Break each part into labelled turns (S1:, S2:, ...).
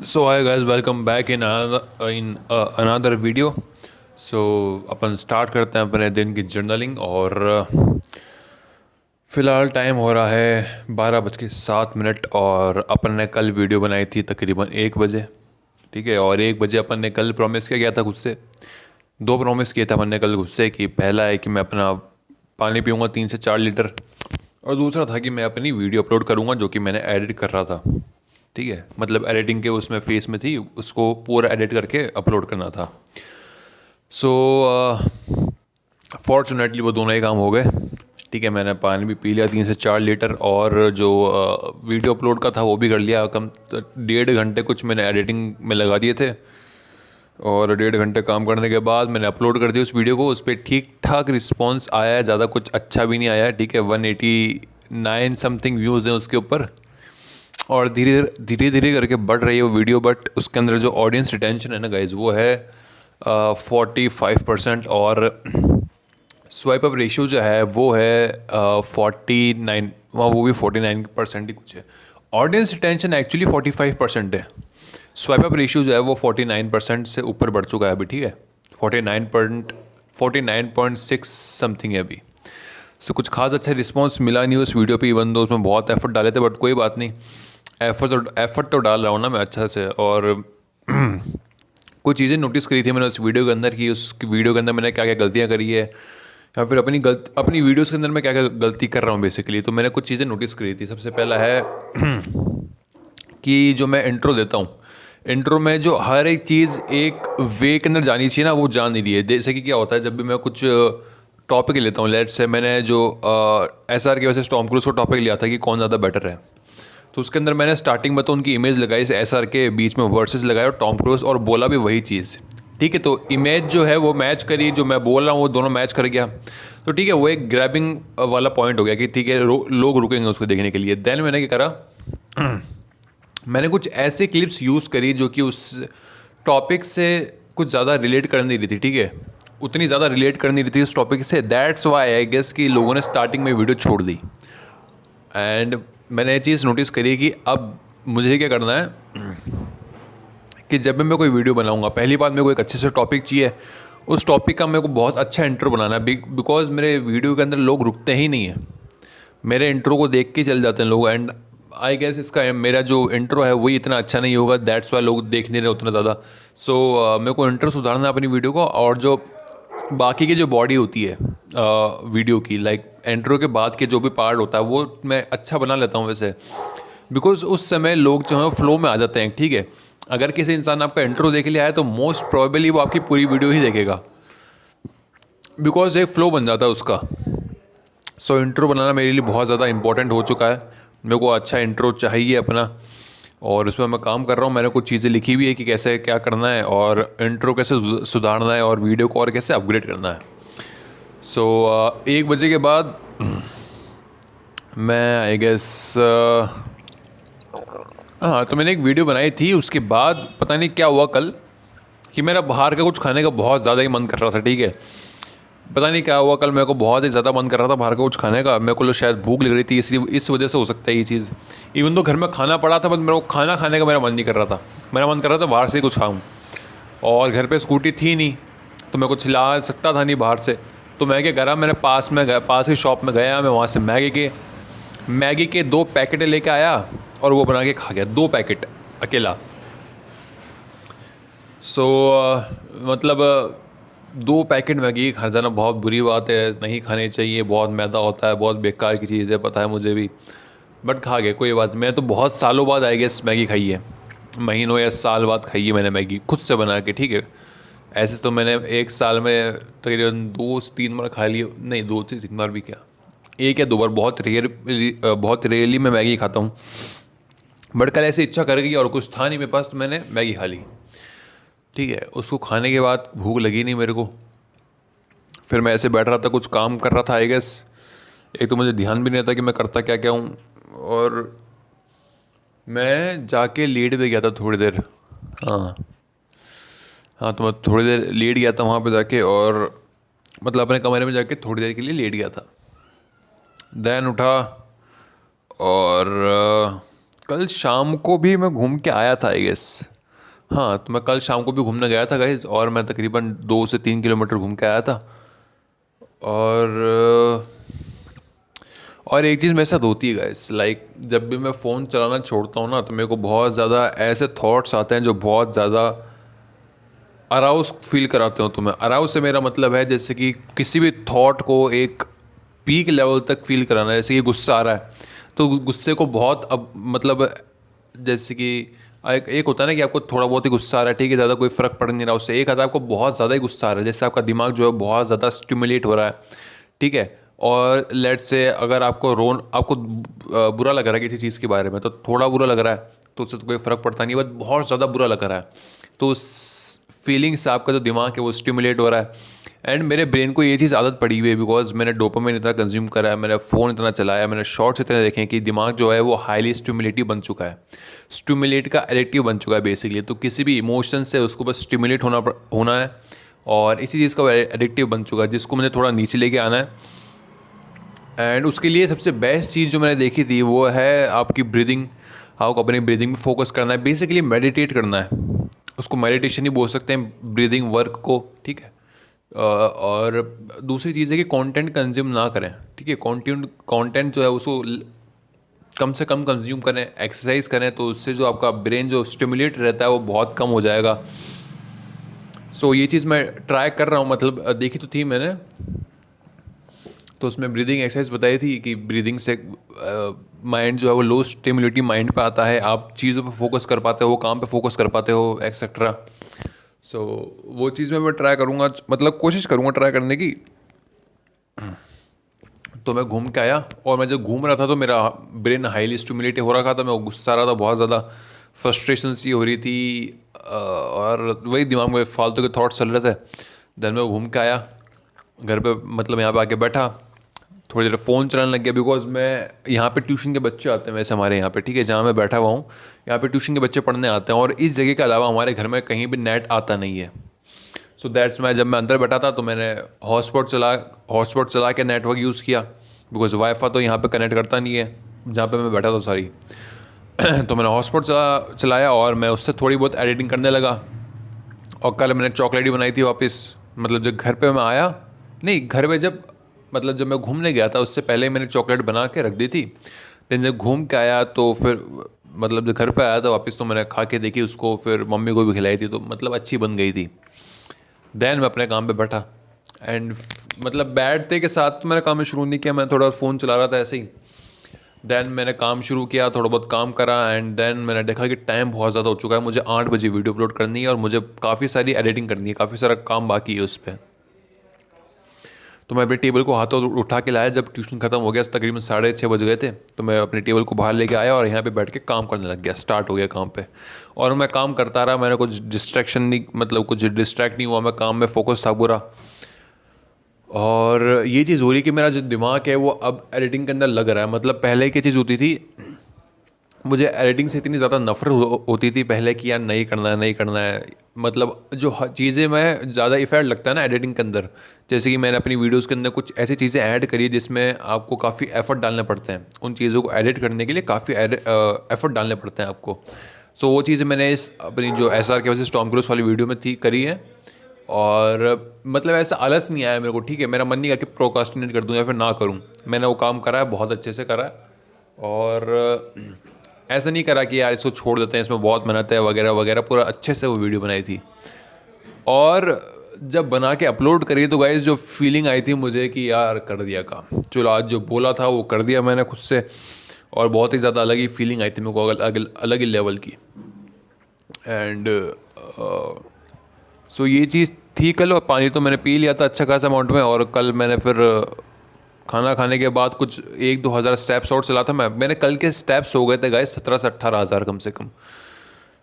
S1: So hi guys, welcome back in another video. So upon start करते हैं अपने दिन की जर्नलिंग और फ़िलहाल टाइम हो रहा है 12:07 और अपन ने कल वीडियो बनाई थी तकरीबन 1 बजे। ठीक है, और 1 बजे अपन ने कल प्रॉमिस किया गया था खुद से। दो प्रॉमिस किए थे अपन ने कल खुद से कि पहला है कि मैं अपना पानी पीऊँगा 3 से 4 लीटर, और दूसरा था कि मैं अपनी वीडियो अपलोड करूँगा जो कि मैंने एडिट कर रहा था। ठीक है, मतलब एडिटिंग के उसमें फेस में थी, उसको पूरा एडिट करके अपलोड करना था। सो फॉर्चुनेटली वो दोनों ही काम हो गए। ठीक है, मैंने पानी भी पी लिया 3 से 4 लीटर, और जो वीडियो अपलोड का था वो भी कर लिया। कम 1.5 घंटे कुछ मैंने एडिटिंग में लगा दिए थे, और 1.5 घंटे काम करने के बाद मैंने अपलोड कर दिया उस वीडियो को। उस पर ठीक ठाक रिस्पॉन्स आया है, ज़्यादा कुछ अच्छा भी नहीं आया है। ठीक है, 189 समथिंग व्यूज़ हैं उसके ऊपर, और धीरे धीरे करके बढ़ रही है वो वीडियो। बट उसके अंदर जो ऑडियंस रिटेंशन है ना गाइज, वो है 45%, और स्वाइप अप रेशियो जो है वो है 49, वहाँ वो भी 49% ही कुछ है। ऑडियंस रिटेंशन एक्चुअली 45% है, स्वाइप अप रेशियो जो है वो 49% से ऊपर बढ़ चुका है अभी। ठीक है, 49.6 समथिंग है अभी। सो कुछ खास अच्छा रिस्पॉन्स मिला नहीं उस वीडियो पे, इवन दो उसमें बहुत एफर्ट डाले थे, बट कोई बात नहीं। एफर्ट तो डाल रहा हूँ ना मैं अच्छा से। और कुछ चीज़ें नोटिस करी थी मैंने उस वीडियो के अंदर, कि उस वीडियो के अंदर मैंने क्या क्या गलतियाँ करी है, या फिर अपनी वीडियोस के अंदर मैं क्या क्या गलती कर रहा हूँ बेसिकली। तो मैंने कुछ चीज़ें नोटिस करी थी। सबसे पहला है कि जो मैं इंट्रो देता हूँ, इंट्रो में जो हर एक चीज़ एक वे के अंदर जानी चाहिए ना, वो जा नहीं रही है। जैसे कि क्या होता है, जब भी मैं कुछ टॉपिक लेता हूँ, लेट्स से मैंने जो SR की वजह से टॉम क्रूज को टॉपिक लिया था कि कौन ज़्यादा बेटर है, तो उसके अंदर मैंने स्टार्टिंग में तो उनकी इमेज लगाई, SR के बीच में वर्सेस लगाया और टॉम क्रूज, और बोला भी वही चीज़। ठीक है, तो इमेज जो है वो मैच करी, जो मैं बोल रहा हूँ वो दोनों मैच कर गया। तो ठीक है, वो एक ग्रैबिंग वाला पॉइंट हो गया कि ठीक है, लोग रुकेंगे उसको देखने के लिए। देन मैंने क्या करा, मैंने कुछ ऐसे क्लिप्स यूज़ करी जो कि उस टॉपिक से कुछ ज़्यादा रिलेट कर नहीं रही थी। ठीक है, उतनी ज़्यादा रिलेट कर नहीं रही थी उस टॉपिक से। दैट्स वाई आई गेस कि लोगों ने स्टार्टिंग में वीडियो छोड़ दी। एंड मैंने ये चीज़ नोटिस करी कि अब मुझे क्या करना है कि जब भी मैं कोई वीडियो बनाऊंगा, पहली बात मेरे को एक अच्छे से टॉपिक चाहिए। उस टॉपिक का मेरे को बहुत अच्छा इंट्रो बनाना है, बिकॉज मेरे वीडियो के अंदर लोग रुकते ही नहीं हैं, मेरे इंट्रो को देख के चल जाते हैं लोग। एंड आई गेस इसका मेरा जो इंट्रो है वही इतना अच्छा नहीं होगा, दैट्स वाई लोग देख नहीं रहे उतना ज़्यादा। सो मेरे को इंट्रो सुधारना है अपनी वीडियो को, और जो बाकी की जो बॉडी होती है वीडियो की, लाइक इंट्रो के बाद के जो भी पार्ट होता है वो मैं अच्छा बना लेता हूँ वैसे, बिकॉज उस समय लोग जो है फ्लो में आ जाते हैं। ठीक है, अगर किसी इंसान आपका इंट्रो देख लिया है तो मोस्ट प्रोबेबली वो आपकी पूरी वीडियो ही देखेगा, बिकॉज एक फ्लो बन जाता है उसका। सो इंट्रो बनाना मेरे लिए बहुत ज़्यादा इंपॉर्टेंट हो चुका है। मेरे को अच्छा इंट्रो चाहिए अपना, और उसमें मैं काम कर रहा हूँ। मैंने कुछ चीज़ें लिखी हुई है कि कैसे क्या करना है, और इंट्रो कैसे सुधारना है, और वीडियो को और कैसे अपग्रेड करना है। सो 1 बजे के बाद मैं आई गेस हाँ, तो मैंने एक वीडियो बनाई थी। उसके बाद पता नहीं क्या हुआ कल, कि मेरा बाहर का कुछ खाने का बहुत ज़्यादा ही मन कर रहा था। ठीक है, पता नहीं क्या हुआ कल, मेरे को बहुत ही ज़्यादा मन कर रहा था बाहर का कुछ खाने का। मेरे को शायद भूख लग रही थी, इसलिए इस वजह से हो सकता है ये चीज़। इवन तो घर में खाना पड़ा था, बट मेरे को खाना खाने का मेरा मन नहीं कर रहा था। मेरा मन कर रहा था बाहर से ही कुछ खाऊं, और घर पे स्कूटी थी नहीं, तो मैं कुछ ला सकता था नहीं बाहर से। तो मैं क्या करा, मैंने पास की शॉप में गया, मैं वहाँ से मैगी के 2 पैकेट लेके आया, और वो बना के खा गया 2 पैकेट अकेला। सो मतलब 2 पैकेट मैगी खा जाना बहुत बुरी बात है, नहीं खानी चाहिए, बहुत मैदा होता है, बहुत बेकार की चीज़ है, पता है मुझे भी, बट खा गए, कोई बात नहीं। मैं तो बहुत सालों बाद आई गेस मैगी खाई है, महीनों या साल बाद खाई है मैंने मैगी खुद से बना के। ठीक है, ऐसे तो मैंने 1 साल में तकरीबन 2 से 3 बार खा ली, नहीं 2 से 3 बार भी क्या, 1 या 2 बार, बहुत रेयरली मैं मैगी खाता हूँ। बट कल ऐसे इच्छा कर गई और कुछ था नहीं मेरे पास, तो मैंने मैगी खा ली। ठीक है, उसको खाने के बाद भूख लगी नहीं मेरे को। फिर मैं ऐसे बैठ रहा था, कुछ काम कर रहा था आई गेस। एक तो मुझे ध्यान भी नहीं था कि मैं करता क्या क्या हूँ, और मैं जाके लेट भी गया था थोड़ी देर। हाँ हाँ, तो मैं थोड़ी देर लेट गया था वहाँ पे जाके, और मतलब अपने कमरे में जाके थोड़ी देर के लिए लेट गया था। देन उठा, और कल शाम को भी मैं घूम के आया था आई गेस। हाँ, तो मैं कल शाम को भी घूमने गया था गाइज़, और मैं तकरीबन 2 से 3 किलोमीटर घूम के आया था। और और एक चीज़ मेरे साथ होती है गाइस, लाइक जब भी मैं फ़ोन चलाना छोड़ता हूँ ना, तो मेरे को बहुत ज़्यादा ऐसे थॉट्स आते हैं जो बहुत ज़्यादा अराउज फील कराते हो तुम्हें। अराउज से मेरा मतलब है जैसे कि किसी भी थॉट को एक पीक लेवल तक फील कराना। जैसे कि गुस्सा आ रहा है, तो गुस्से को बहुत अब मतलब जैसे कि एक होता है ना कि आपको थोड़ा बहुत ही गुस्सा आ रहा है, ठीक है, ज़्यादा कोई फ़र्क पड़ नहीं रहा उससे। एक आता है आपको बहुत ज़्यादा ही गुस्सा आ रहा है, जैसे आपका दिमाग जो है बहुत ज़्यादा स्टिमुलेट हो रहा है, ठीक है। और लेट से अगर आपको बुरा लग रहा है किसी चीज़ के बारे में, तो थोड़ा बुरा लग रहा है तो उससे तो कोई फ़र्क पड़ता नहीं, बट बहुत ज़्यादा बुरा लग रहा है तो उस फीलिंग से आपका जो दिमाग है वो स्टिमुलेट हो रहा है। एंड मेरे ब्रेन को ये चीज़ आदत पड़ी हुई है, बिकॉज मैंने डोपामिन इतना कंज्यूम करा है, मैंने फ़ोन इतना चलाया, मैंने शॉर्ट्स इतने देखे हैं कि दिमाग जो है वो हाईली स्टिमुलेटिव बन चुका है, स्टिमुलेट का एडिक्टिव बन चुका है बेसिकली। तो किसी भी इमोशन से उसको बस स्टिमुलेट होना है, और इसी चीज़ का वो एडिक्टिव बन चुका है, जिसको मुझे थोड़ा नीचे लेके आना है। एंड उसके लिए सबसे बेस्ट चीज़ जो मैंने देखी थी वो है आपकी ब्रीदिंग। आपको अपनी ब्रीदिंग में फोकस करना है, बेसिकली मेडिटेट करना है। उसको मेडिटेशन ही बोल सकते हैं ब्रीदिंग वर्क को, ठीक है। और दूसरी चीज़ है कि कंटेंट कंज्यूम ना करें, ठीक है। कंटेंट जो है उसको कम से कम कंज्यूम करें, एक्सरसाइज करें, तो उससे जो आपका ब्रेन जो स्टिमुलेट रहता है वो बहुत कम हो जाएगा। सो ये चीज़ मैं ट्राई कर रहा हूँ, मतलब देखी तो थी मैंने, तो उसमें ब्रीदिंग एक्सरसाइज बताई थी कि ब्रीदिंग से माइंड जो है वो लो स्टिमुलेटिव माइंड पे आता है, आप चीज़ों पे फोकस कर पाते हो, काम पे फोकस कर पाते हो, एक्सेट्रा। सो वो चीज़ में मैं ट्राई करूँगा, मतलब कोशिश करूँगा ट्राई करने की। तो मैं घूम के आया, और मैं जब घूम रहा था तो मेरा ब्रेन हाईली स्टिमुलेटेड हो रखा था, मैं गुस्सा आ रहा था, बहुत ज़्यादा फ्रस्ट्रेशन सी हो रही थी, और वही दिमाग में फालतू के थॉट्स चल रहे थे। देन मैं घूम के आया घर पे, मतलब यहाँ पे आके बैठा, थोड़ी देर फ़ोन चलाने लग गया, बिकॉज मैं यहाँ पे ट्यूशन के बच्चे आते हैं वैसे हमारे यहाँ पे, ठीक है, जहाँ मैं बैठा हुआ हूँ यहाँ पे ट्यूशन के बच्चे पढ़ने आते हैं, और इस जगह के अलावा हमारे घर में कहीं भी नेट आता नहीं है। सो दैट्स मैं जब मैं अंदर बैठा था तो मैंने हॉटस्पॉट चला के नेटवर्क यूज़ किया, बिकॉज वाईफाई तो यहाँ पे कनेक्ट करता नहीं है जहाँ पे मैं बैठा था, सॉरी। तो मैंने हॉटस्पॉट चलाया और मैं उससे थोड़ी बहुत एडिटिंग करने लगा। और कल मैंने चॉकलेट ही बनाई थी वापस, मतलब जब घर पे मैं आया, नहीं घर पे जब, मतलब जब मैं घूमने गया था उससे पहले मैंने चॉकलेट बना के रख दी थी। देन जब घूम के आया तो फिर, मतलब जब घर पे आया था वापस, तो मैंने खा के देखी उसको, फिर मम्मी को भी खिलाई थी, तो मतलब अच्छी बन गई थी। देन मैं अपने काम पे बैठा, एंड मतलब बैठते के साथ तो मैंने काम शुरू नहीं किया, मैं थोड़ा फ़ोन चला रहा था ऐसे ही। देन मैंने काम शुरू किया, थोड़ा बहुत काम करा, एंड देन मैंने देखा कि टाइम बहुत ज़्यादा हो चुका है, मुझे 8 बजे वीडियो अपलोड करनी है, और मुझे काफ़ी सारी एडिटिंग करनी है, काफ़ी सारा काम बाकी है उस पर। तो मैं अपने टेबल को हाथों उठा के लाया, जब ट्यूशन ख़त्म हो गया, तकरीबन 6:30 बज गए थे, तो मैं अपने टेबल को बाहर लेके आया और यहाँ पे बैठ के काम करने लग गया, स्टार्ट हो गया काम पे। और मैं काम करता रहा, मैंने कुछ डिस्ट्रैक्शन नहीं, मतलब कुछ डिस्ट्रैक्ट नहीं हुआ, मैं काम में फोकस था पूरा। और ये चीज़ हो रही कि मेरा जो दिमाग है वो अब एडिटिंग के अंदर लग रहा है। मतलब पहले क्या चीज़ होती थी, मुझे एडिटिंग से इतनी ज़्यादा नफरत होती थी पहले कि यार नहीं करना है, नहीं करना है। मतलब जो चीज़ें मैं ज़्यादा इफेक्ट लगता है ना एडिटिंग के अंदर, जैसे कि मैंने अपनी वीडियोस के अंदर कुछ ऐसी चीज़ें ऐड करी है जिसमें आपको काफ़ी एफर्ट डालने पड़ते हैं, उन चीज़ों को एडिट करने के लिए काफ़ी एफर्ट डालने पड़ते हैं आपको। सो वो चीज़ें मैंने इस अपनी जो SR के वजह से टॉम क्रूज वाली वीडियो में थी करी है। और मतलब ऐसा आलस नहीं आया मेरे को, ठीक है, मेरा मन नहीं किया कि प्रोकास्टिनेट कर दूं या फिर ना करूं। मैंने वो काम करा है, बहुत अच्छे से करा है। और ऐसा नहीं करा कि यार इसको छोड़ देते हैं, इसमें बहुत मेहनत है वगैरह वगैरह, पूरा अच्छे से वो वीडियो बनाई थी। और जब बना के अपलोड करी तो गाइस जो फीलिंग आई थी मुझे कि यार कर दिया काम, चलो आज जो बोला था वो कर दिया मैंने खुद से। और बहुत ही ज़्यादा अलग ही फीलिंग आई थी मेरे को, अलग ही लेवल की। एंड सो ये चीज़ थी कल। और पानी तो मैंने पी लिया था अच्छा खासा अमाउंट में, और कल मैंने फिर खाना खाने के बाद कुछ 1-2 हज़ार स्टेप्स और चला था मैंने कल के स्टेप्स हो गए थे गाइस 17 से 18 हज़ार कम से कम,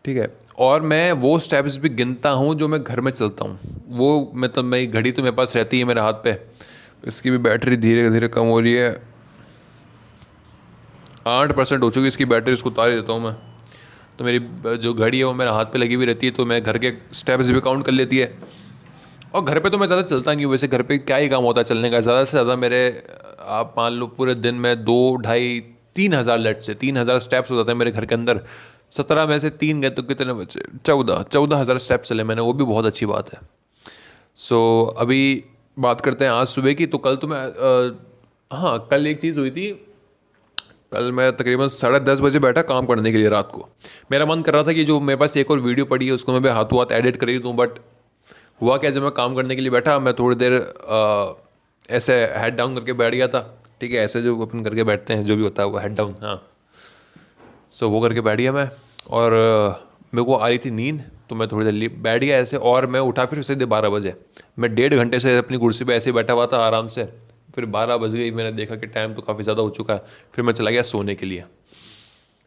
S1: ठीक है। और मैं वो स्टेप्स भी गिनता हूँ जो मैं घर में चलता हूँ, वो मतलब मेरी घड़ी तो मेरे पास रहती है मेरे हाथ पे, इसकी भी बैटरी धीरे धीरे कम हो रही है, 8% हो चुकी इसकी बैटरी, इसको उतार ही देता हूँ मैं। तो मेरी जो घड़ी है वो मेरे हाथ पे लगी हुई रहती है, तो मैं घर के स्टेप्स भी काउंट कर लेती है। और घर पे तो मैं ज़्यादा चलता नहीं हूँ, वैसे घर पे क्या ही काम होता है चलने का, ज़्यादा से ज़्यादा मेरे, आप मान लो पूरे दिन में 2, ढाई, 3 हज़ार, लेट से 3 हज़ार स्टेप्स हो जाते हैं मेरे घर के अंदर। 17 में से 3 गए तो कितने बचे? 14,000 स्टेप्स चले मैंने, वो भी बहुत अच्छी बात है। सो अभी बात करते हैं आज सुबह की। तो कल तो मैं हाँ, कल एक चीज़ हुई थी। कल मैं तकरीबन 10:30 बजे बैठा काम करने के लिए रात को। मेरा मन कर रहा था कि जो मेरे पास एक और वीडियो पड़ी है उसको मैं भी हाथों हाथ एडिट कर ही दूँ, बट हुआ क्या, जब मैं काम करने के लिए बैठा मैं थोड़ी देर ऐसे हेड डाउन करके बैठ गया था। ठीक है, ऐसे जो अपन करके बैठते हैं, जो भी होता है वो हेड डाउन, हाँ। सो वो करके बैठ गया मैं, और मेरे को आ रही थी नींद, तो मैं थोड़ी देर बैठ गया ऐसे, और मैं उठा फिर सीधे 12 बजे। मैं 1.5 घंटे से अपनी कुर्सी पे ऐसे ही बैठा हुआ था आराम से। फिर 12 बज गई, मैंने देखा कि टाइम तो काफ़ी ज़्यादा हो चुका है। फिर मैं चला गया सोने के लिए।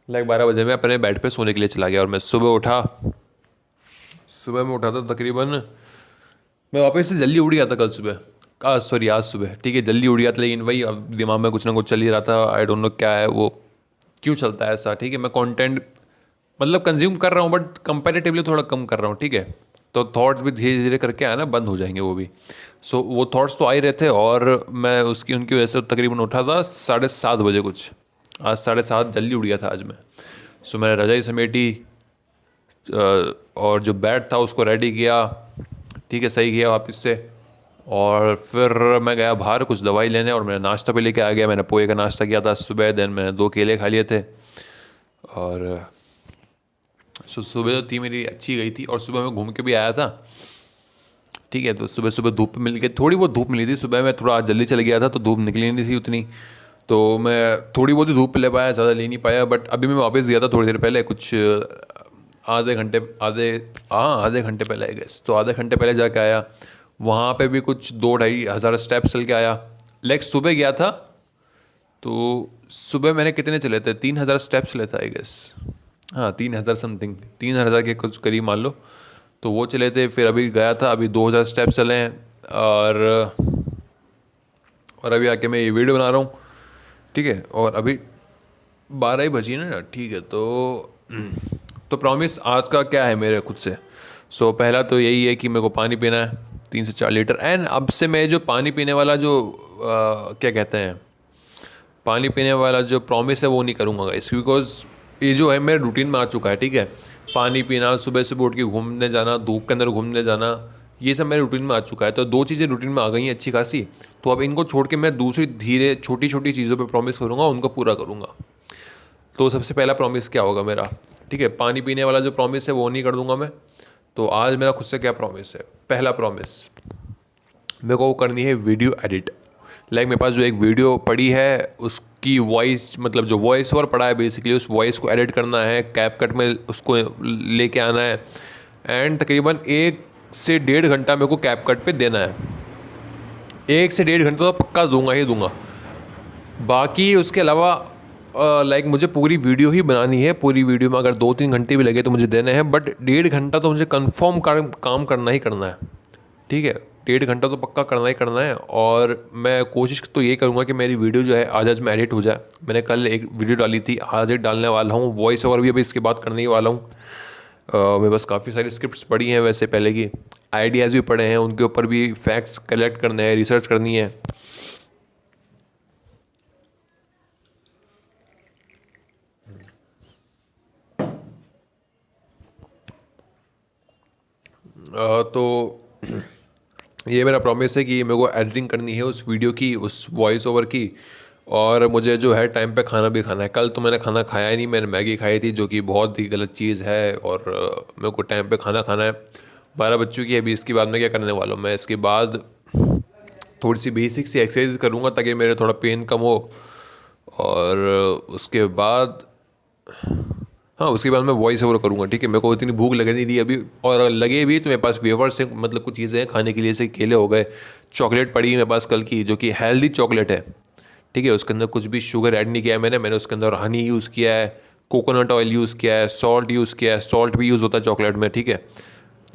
S1: 12 बजे मैं अपने बेड पे सोने के लिए चला गया, और मैं सुबह में उठा था तकरीबन, मैं वापस से जल्दी उठ गया था कल सुबह, आज सुबह। ठीक है, जल्दी उठ गया था, लेकिन वही अब दिमाग में कुछ ना कुछ चल ही रहा था। आई डोंट नो क्या है वो, क्यों चलता है ऐसा। ठीक है, मैं कंटेंट मतलब कंज्यूम कर रहा हूँ, बट कंपैरेटिवली थोड़ा कम कर रहा हूँ। ठीक है, तो थॉट्स भी धीरे धीरे करके आना बंद हो जाएंगे वो भी। सो वो थॉट्स तो आ ही रहे थे, और मैं उनकी वजह से तकरीबन उठा था 7:30 बजे कुछ। आज 7:30 जल्दी उठ गया था आज मैं। सो मैंने रजाई समेटी, और जो बेड था उसको रेडी किया। ठीक है, सही किया वापस से। और फिर मैं गया बाहर कुछ दवाई लेने, और मैंने नाश्ता भी लेके आ गया। मैंने पोहे का नाश्ता किया था सुबह, देन मैंने 2 केले खा लिए थे। और सुबह तो थी मेरी अच्छी गई थी, और सुबह मैं घूम के भी आया था। ठीक है, तो सुबह सुबह धूप मिल गई, थोड़ी बहुत धूप मिली थी सुबह। मैं थोड़ा आज जल्दी चले गया था तो धूप निकली नहीं थी उतनी, तो मैं थोड़ी बहुत ही धूप ले पाया, ज़्यादा ले नहीं पाया। बट अभी मैं वापस गया था थोड़ी देर पहले, कुछ आधे घंटे पहले आई गेस, तो आधे घंटे पहले जाके आया। वहाँ पे भी कुछ 2-2.5 हज़ार स्टेप्स चल के आया। लाइक सुबह गया था तो सुबह मैंने कितने चले थे, 3,000 स्टेप्स चले थे आई गेस। हाँ, 3,000 समथिंग, 3,000 के कुछ करीब मान लो। तो वो चले थे, फिर अभी गया था, अभी 2,000 स्टेप्स चले हैं। और अभी आके मैं ये वीडियो बना रहा हूँ। ठीक है, और अभी 12 ही बजी ना। ठीक है, तो प्रॉमिस आज का क्या है मेरे खुद से। सो पहला तो यही है कि मेरे को पानी पीना है 3 से 4 लीटर। एंड अब से मैं जो पानी पीने वाला जो क्या कहते हैं, पानी पीने वाला जो प्रॉमिस है वो नहीं करूँगा गाइस, बिकॉज ये जो है मेरे रूटीन में आ चुका है। ठीक है, पानी पीना, सुबह सुबह उठ के घूमने जाना, धूप के अंदर घूमने जाना, ये सब मेरे रूटीन में आ चुका है। तो 2 चीज़ें रूटीन में आ गई हैं अच्छी खासी। तो अब इनको छोड़ के मैं दूसरी धीरे छोटी छोटी चीज़ों पे प्रॉमिस करूँगा, उनको पूरा करूँगा। तो सबसे पहला प्रॉमिस क्या होगा मेरा, ठीक है, पानी पीने वाला जो प्रॉमिस है वो नहीं कर दूंगा मैं। तो आज मेरा खुद से क्या प्रॉमिस है, पहला प्रॉमिस मेरे को करनी है वीडियो एडिट। लाइक मेरे पास जो एक वीडियो पड़ी है उसकी वॉइस, मतलब जो वॉइस ओवर पड़ा है बेसिकली, उस वॉइस को एडिट करना है, कैपकट में उसको लेके आना है। एंड तकरीबन 1 से 1.5 घंटा मेरे को कैपकट पे देना है। 1 से 1.5 घंटा तो पक्का दूंगा ही दूंगा। बाकी उसके अलावा लाइक मुझे पूरी वीडियो ही बनानी है। पूरी वीडियो में अगर 2-3 घंटे भी लगे तो मुझे देने हैं, बट 1.5 घंटा तो मुझे कंफर्म काम करना ही करना है। ठीक है, 1.5 घंटा तो पक्का करना ही करना है। और मैं कोशिश तो ये करूँगा कि मेरी वीडियो जो है आज में एडिट हो जाए। मैंने कल एक वीडियो डाली थी, आज एक डालने वाला हूँ। वॉइस ओवर भी अभी इसके बाद करने ही वाला हूँ। मेरे पास काफ़ी सारी स्क्रिप्ट्स पड़ी हैं वैसे पहले की, आइडियाज़ भी पड़े हैं, उनके ऊपर भी फैक्ट्स कलेक्ट करने हैं, रिसर्च करनी है। तो ये मेरा प्रॉमिस है कि मेरे को एडिटिंग करनी है उस वीडियो की, उस वॉइस ओवर की। और मुझे जो है टाइम पे खाना भी खाना है। कल तो मैंने खाना खाया ही नहीं, मैंने मैगी खाई थी जो कि बहुत ही गलत चीज़ है। और मेरे को टाइम पे खाना खाना है। 12 बज चुकी है अभी। इसके बाद मैं क्या करने वाला हूँ, मैं इसके बाद थोड़ी सी बेसिक सी एक्सरसाइज करूँगा ताकि मेरे थोड़ा पेन कम हो। और उसके बाद हाँ, उसके बाद मैं वॉइस ओवर करूँगा। ठीक है, मेरे को इतनी भूख लग नहीं रही अभी, और लगे भी तो मेरे पास वेफर्स हैं, मतलब कुछ चीज़ें हैं खाने के लिए, जैसे केले हो गए, चॉकलेट पड़ी है मेरे पास कल की, जो कि हेल्दी चॉकलेट है। ठीक है, उसके अंदर कुछ भी शुगर ऐड नहीं किया है मैंने उसके अंदर हनी यूज़ किया है, कोकोनट ऑयल यूज़ किया है, सॉल्ट यूज़ किया है। सॉल्ट भी यूज़ होता है चॉकलेट में। ठीक है,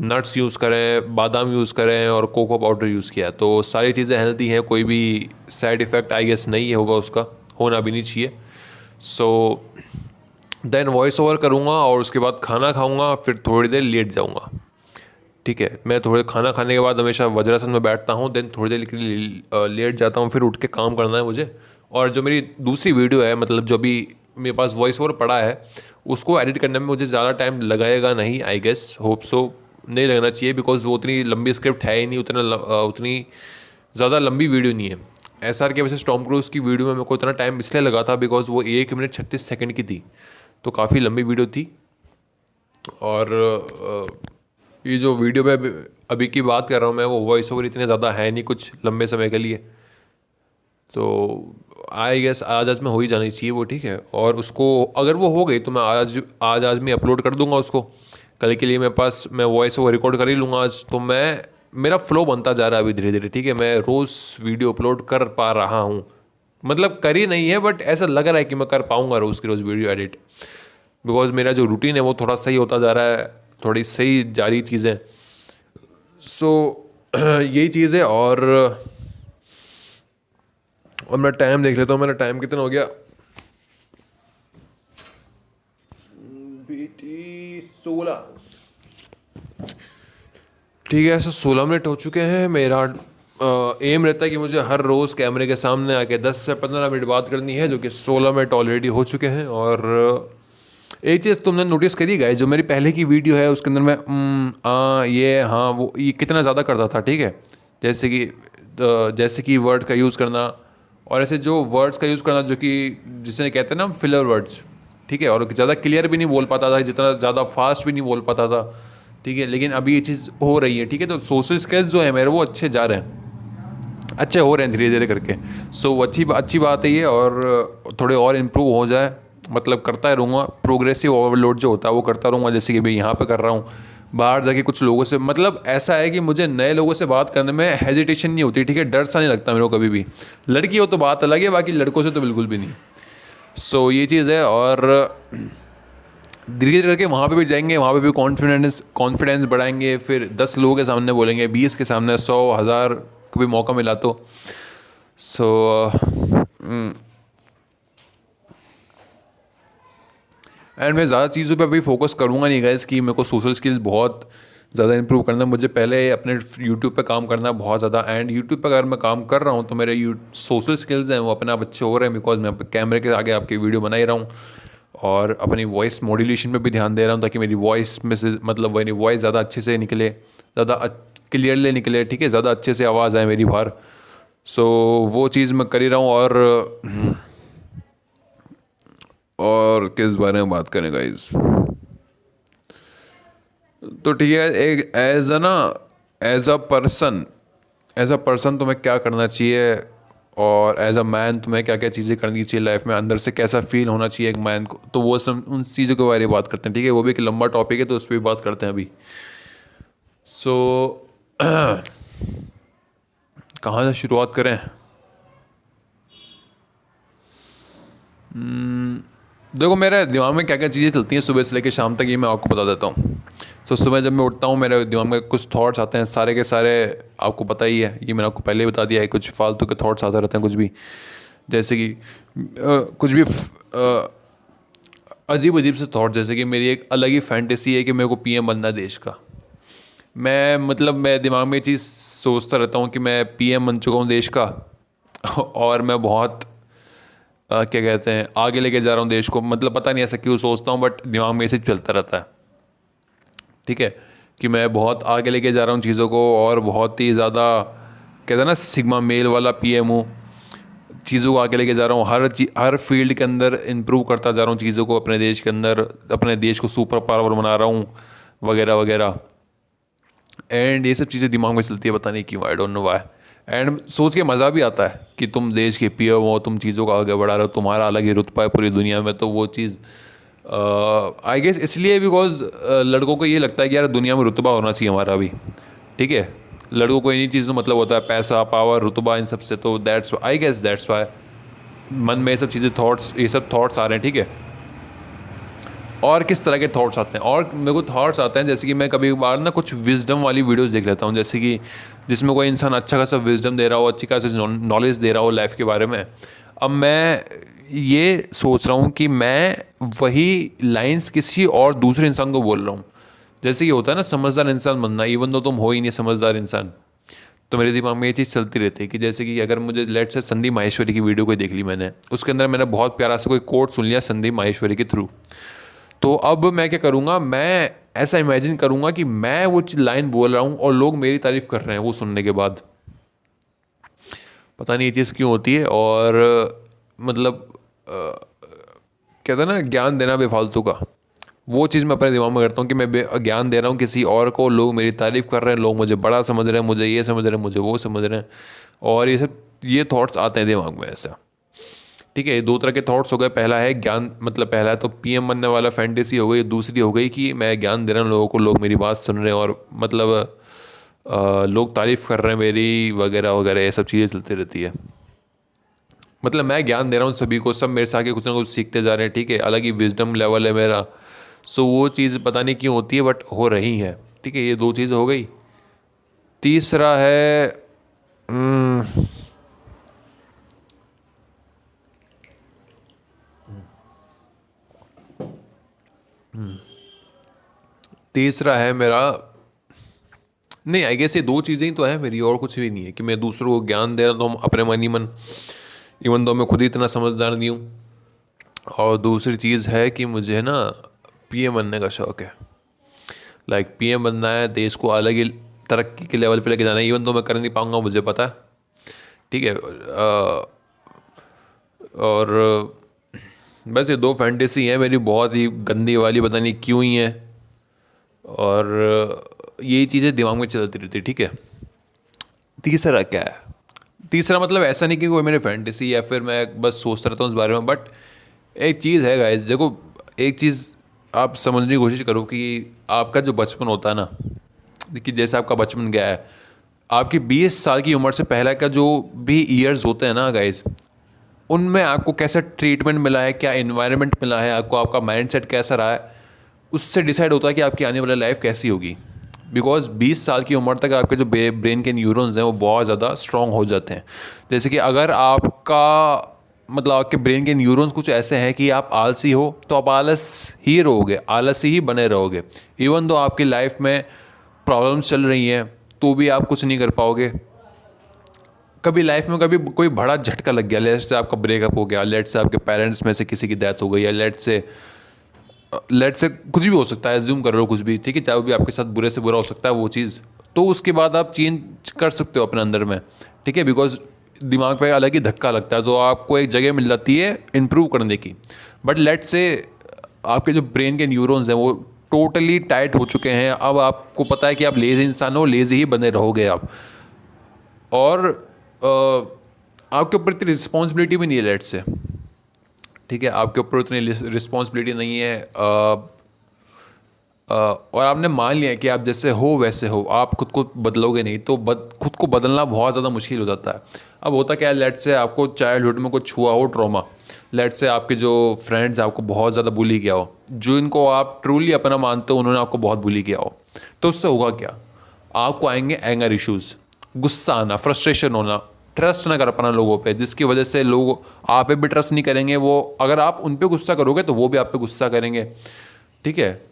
S1: नट्स यूज़ करें, बादाम यूज़ करें, और कोको पाउडर यूज़ किया है। तो सारी चीज़ें हेल्दी हैं, कोई भी साइड इफ़ेक्ट आई गेस नहीं होगा, उसका होना भी नहीं चाहिए। सो देन वॉइस ओवर करूँगा, और उसके बाद खाना खाऊँगा, फिर थोड़ी देर लेट जाऊँगा। ठीक है, मैं थोड़े खाना खाने के बाद हमेशा वज्रासन में बैठता हूँ, देन थोड़ी देर के लिए लेट जाता हूँ, फिर उठ के काम करना है मुझे। और जो मेरी दूसरी वीडियो है, मतलब जो भी मेरे पास वॉइस ओवर पड़ा है, उसको एडिट करने में मुझे ज़्यादा टाइम लगाएगा नहीं, आई गेस, होप सो। नहीं लगना चाहिए बिकॉज वो उतनी लंबी स्क्रिप्ट है ही नहीं, उतनी ज़्यादा लंबी वीडियो नहीं है। SR के वैसे टॉम क्रूज़ की वीडियो में मेरे को इतना टाइम इसलिए लगा था बिकॉज वो 1 मिनट 36 सेकंड की थी, तो काफ़ी लंबी वीडियो थी। और ये जो वीडियो में अभी की बात कर रहा हूँ मैं, वो वॉइस ओवर इतने ज़्यादा है नहीं कुछ लंबे समय के लिए, तो आई गेस आज में हो ही जानी चाहिए वो, ठीक है। और उसको अगर वो हो गई तो मैं आज में अपलोड कर दूंगा उसको। कल के लिए मेरे पास, मैं वॉइस ओवर रिकॉर्ड कर ही लूँगा आज, तो मेरा फ्लो बनता जा रहा है अभी धीरे धीरे, ठीक है। मैं रोज़ वीडियो अपलोड कर पा रहा हूँ, मतलब कर ही नहीं है बट ऐसा लग रहा है कि मैं कर पाऊँगा रोज़ की रोज़ वीडियो एडिट, बिकॉज मेरा जो रूटीन है वो थोड़ा सही होता जा रहा है, थोड़ी सही जा रही चीज़ें। सो यही चीज़ है। और मैं टाइम देख लेता हूँ, मेरा टाइम कितना हो गया, BT 16, ठीक है। ऐसे 16 मिनट हो चुके हैं। मेरा एम रहता है कि मुझे हर रोज़ कैमरे के सामने आके 10 से 15 मिनट बात करनी है, जो कि 16 मिनट ऑलरेडी हो चुके हैं। और एक चीज़ तुमने नोटिस करी गाइस, जो मेरी पहले की वीडियो है उसके अंदर मैं ये हाँ वो ये कितना ज़्यादा करता था, ठीक है। जैसे कि वर्ड का यूज़ करना, और ऐसे जो वर्ड्स का यूज़ करना जो कि जिसे कहते हैं ना फिलर वर्ड्स, ठीक है। और ज़्यादा क्लियर भी नहीं बोल पाता था, जितना ज़्यादा फास्ट भी नहीं बोल पाता था, ठीक है। लेकिन अभी ये चीज़ हो रही है, ठीक है। तो सोशल स्किल्स जो है मेरे वो अच्छे जा रहे हैं, अच्छे हो रहे हैं धीरे धीरे करके। सो अच्छी बात है ये, और थोड़े और इम्प्रूव हो जाए, मतलब करता रहूँगा। प्रोग्रेसिव ओवरलोड जो होता है वो करता रहूँगा, जैसे कि भाई यहाँ पे कर रहा हूँ। बाहर जाके कुछ लोगों से, मतलब ऐसा है कि मुझे नए लोगों से बात करने में हेजिटेशन नहीं होती, ठीक है। डर सा नहीं लगता मेरे को कभी भी। लड़की हो तो बात अलग है, बाकी लड़कों से तो बिल्कुल भी नहीं। सो ये चीज़ है। और धीरे धीरे करके वहाँ पे भी जाएंगे, वहाँ पे भी कॉन्फिडेंस बढ़ाएंगे, फिर 10 लोगों के सामने बोलेंगे, 20 के सामने, 100, 1000, कभी मौका मिला तो। सो एंड मैं ज़्यादा चीज़ों पे अभी फोकस करूँगा नहीं गाइस, कि मेरे को सोशल स्किल्स बहुत ज़्यादा इंप्रूव करना है। मुझे पहले अपने यूट्यूब पे काम करना है बहुत ज़्यादा, एंड यूट्यूब पे अगर मैं काम कर रहा हूँ तो मेरे सोशल स्किल्स हैं वो अपने आप अच्छे हो रहे हैं, बिकॉज मैं कैमरे के आगे आपकी वीडियो बना ही रहा हूँ। और अपनी वॉइस मॉड्यूलेशन पे भी ध्यान दे रहा हूँ, ताकि मेरी वॉइस में से, मतलब मेरी वॉइस ज़्यादा अच्छे से निकले, ज़्यादा क्लियरली निकले, ठीक है। ज़्यादा अच्छे से आवाज़ आए मेरी बाहर। सो वो चीज़ मैं कर ही रहा हूँ। और किस बारे में बात करें गाइस, तो ठीक है। एक एज अ पर्सन तुम्हें क्या करना चाहिए, और एज अ मैन तुम्हें क्या क्या चीज़ें करनी चाहिए लाइफ में, अंदर से कैसा फील होना चाहिए एक मैन को, तो वो सब उन चीज़ों के बारे में बात करते हैं, ठीक है। वो भी एक लंबा टॉपिक है, तो उस पर भी बात करते हैं अभी। सो कहाँ से शुरुआत करें। देखो मेरे दिमाग में क्या क्या चीज़ें चलती हैं सुबह से लेकर शाम तक, ये मैं आपको बता देता हूँ। सो सुबह जब मैं उठता हूँ, मेरे दिमाग में कुछ थॉट्स आते हैं, सारे के सारे आपको पता ही है, ये मैंने आपको पहले ही बता दिया है। कुछ फालतू के थॉट्स आते रहते हैं, कुछ भी, जैसे कि कुछ भी अजीब अजीब से थॉट। जैसे कि मेरी एक अलग ही फैंटेसी है कि मेरे को PM बनना है देश का। मैं दिमाग में ये चीज़ सोचता रहता हूँ कि मैं PM बन चुका हूँ देश का, और मैं बहुत क्या कहते हैं, आगे लेके जा रहा हूँ देश को। मतलब पता नहीं ऐसा क्यों सोचता हूँ, बट दिमाग में ऐसे चलता रहता है, ठीक है। कि मैं बहुत आगे लेके जा रहा हूँ चीज़ों को, और बहुत ही ज़्यादा कहते हैं ना सिग्मा मेल वाला PM हूँ। चीज़ों को आगे लेके जा रहा हूँ, हर फील्ड के अंदर इम्प्रूव करता जा रहा हूँ चीज़ों को, अपने देश के अंदर, अपने देश को सुपर पावर बना रहा हूँ, वगैरह वगैरह। एंड ये सब चीज़ें दिमाग में चलती है, पता नहीं क्यों, I don't know why. And सोच के मज़ा भी आता है कि तुम देश के PM हो, तुम चीज़ों को आगे बढ़ा रहे हो, तुम्हारा अलग ही रुतबा है पूरी दुनिया में। तो वो चीज़ आई गेस इसलिए बिकॉज लड़कों को ये लगता है कि यार दुनिया में रुतबा होना चाहिए हमारा भी, ठीक है। लड़कों को इन्हीं चीज़ों मतलब होता है, पैसा, पावर, रुतबा, इन सब से। तो दैट्स वाई मन में ये सब चीज़ें ये सब थॉट्स आ रहे हैं, ठीक है। और किस तरह के थॉट्स आते हैं, और मेरे को थॉट्स आते हैं जैसे कि मैं कभी बार ना कुछ विजडम वाली वीडियोस देख लेता हूँ, जैसे कि जिसमें कोई इंसान अच्छा खासा विजडम दे रहा हो, अच्छी खासी नॉलेज दे रहा हो लाइफ के बारे में। अब मैं ये सोच रहा हूँ कि मैं वही लाइंस किसी और दूसरे इंसान को बोल रहा हूँ। जैसे कि होता है ना समझदार इंसान बनना, इवन दो तुम हो ही नहीं समझदार इंसान। तो मेरे दिमाग में ये चीज़ चलती रहती है कि जैसे कि अगर मुझे लेट से संदीप माहेश्वरी की वीडियो कोई देख ली मैंने, उसके अंदर मैंने बहुत प्यारा सा कोई कोट सुन लिया संदीप माहेश्वरी के थ्रू। तो अब मैं क्या करूँगा, मैं ऐसा इमेजिन करूँगा कि मैं वो लाइन बोल रहा हूँ और लोग मेरी तारीफ़ कर रहे हैं वो सुनने के बाद। पता नहीं ये चीज़ क्यों होती है। और मतलब कहते हैं ना ज्ञान देना बेफालतू का, वो चीज़ मैं अपने दिमाग में करता हूँ कि मैं ज्ञान दे रहा हूँ किसी और को, लोग मेरी तारीफ़ कर रहे हैं, लोग मुझे बड़ा समझ रहे हैं, मुझे ये समझ रहे हैं, मुझे वो समझ रहे हैं। और ये सब ये थॉट्स आते हैं दिमाग में ऐसा। ठीक है, ये दो तरह के थॉट्स हो गए। पहला है ज्ञान, मतलब पहला है तो पीएम बनने वाला फैंटेसी हो गई। दूसरी हो गई कि मैं ज्ञान दे रहा हूँ लोगों को, लोग मेरी बात सुन रहे हैं और मतलब लोग तारीफ़ कर रहे हैं मेरी, वगैरह वगैरह, ये सब चीज़ें चलती रहती है। मतलब मैं ज्ञान दे रहा हूँ सभी को, सब मेरे से आके कुछ ना कुछ सीखते जा रहे हैं। ठीक है, अलग ही विजडम लेवल है मेरा। सो वो चीज़ पता नहीं क्यों होती है बट हो रही है। ठीक है, ये दो चीज़ हो गई। तीसरा है तीसरा है मेरा, नहीं आई गेस ये दो चीज़ें ही तो है मेरी, और कुछ भी नहीं है कि मैं दूसरों को ज्ञान दे रहा हूँ अपने मन ही मन, इवन दो मैं खुद ही इतना समझदार नहीं हूँ। और दूसरी चीज़ है कि मुझे ना पीएम बनने का शौक़ है। लाइक पीएम बनना है, देश को अलग ही तरक्की के लेवल पे लेके जाना है। इवन तो मैं कर नहीं पाऊँगा, मुझे पता है। ठीक है, और बस ये दो फैंटेसी हैं मेरी, बहुत ही गंदी वाली, पता नहीं क्यों ही है। और यही चीज़ें दिमाग में चलती रहती है। ठीक है, तीसरा क्या है? तीसरा मतलब ऐसा नहीं कि कोई मेरी फैंटेसी या फिर मैं बस सोचता रहता हूँ उस बारे में, बट एक चीज़ है गाइस, देखो एक चीज़ आप समझने की कोशिश करो कि आपका जो बचपन होता है ना, देखिए जैसे आपका बचपन गया है, आपकी 20 साल की उम्र से पहले का जो भी ईयर्स होते हैं ना गाइस, उनमें आपको कैसा ट्रीटमेंट मिला है, क्या इन्वायरमेंट मिला है आपको, आपका माइंडसेट कैसा रहा है, उससे डिसाइड होता है कि आपकी आने वाली लाइफ कैसी होगी। बिकॉज 20 साल की उम्र तक आपके जो ब्रेन के न्यूरॉन्स हैं वो बहुत ज़्यादा स्ट्रॉन्ग हो जाते हैं। जैसे कि अगर आपका मतलब आपके ब्रेन के न्यूरॉन्स कुछ ऐसे हैं कि आप आलसी हो तो आप आलस ही रहोगे, आलसी ही बने रहोगे। इवन दो आपकी लाइफ में प्रॉब्लम्स चल रही हैं तो भी आप कुछ नहीं कर पाओगे। कभी लाइफ में कभी कोई बड़ा झटका लग गया, लेट से आपका ब्रेकअप हो गया, लेट से आपके पेरेंट्स में से किसी की डेथ हो गई, या लेट से कुछ भी हो सकता है, एज्यूम कर लो कुछ भी, ठीक है, चाहे वो भी आपके साथ बुरे से बुरा हो सकता है वो चीज़, तो उसके बाद आप चेंज कर सकते हो अपने अंदर में। ठीक है, बिकॉज दिमाग पे अलग ही धक्का लगता है तो आपको एक जगह मिल जाती है इम्प्रूव करने की। बट लेट से आपके जो ब्रेन के न्यूरॉन्स हैं वो टोटली टाइट हो चुके हैं, अब आपको पता है कि आप लेज़ी इंसान हो, लेज़ी ही बने रहोगे आप। और आपके ऊपर इतनी रिस्पॉन्सिबिलिटी भी नहीं है लेट से, ठीक है, आपके ऊपर उतनी रिस्पॉन्सिबिलिटी नहीं है। और आपने मान लिया कि आप जैसे हो वैसे हो, आप खुद को बदलोगे नहीं, तो खुद को बदलना बहुत ज़्यादा मुश्किल हो जाता है। अब होता क्या है, लेट से आपको चाइल्डहुड में कुछ हुआ हो ट्रॉमा, लेट से आपके जो फ्रेंड्स आपको बहुत ज़्यादा बुली किया हो, जो इनको आप ट्रूली अपना मानते हो उन्होंने आपको बहुत बुली किया हो, तो उससे होगा क्या, आपको आएंगे एंगर इश्यूज़, गुस्सा आना, फ्रस्ट्रेशन होना, ट्रस्ट ना कर पाना लोगों पे, जिसकी वजह से लोग आप पे भी ट्रस्ट नहीं करेंगे। वो अगर आप उन पे गुस्सा करोगे तो वो भी आप पे गुस्सा करेंगे। ठीक है,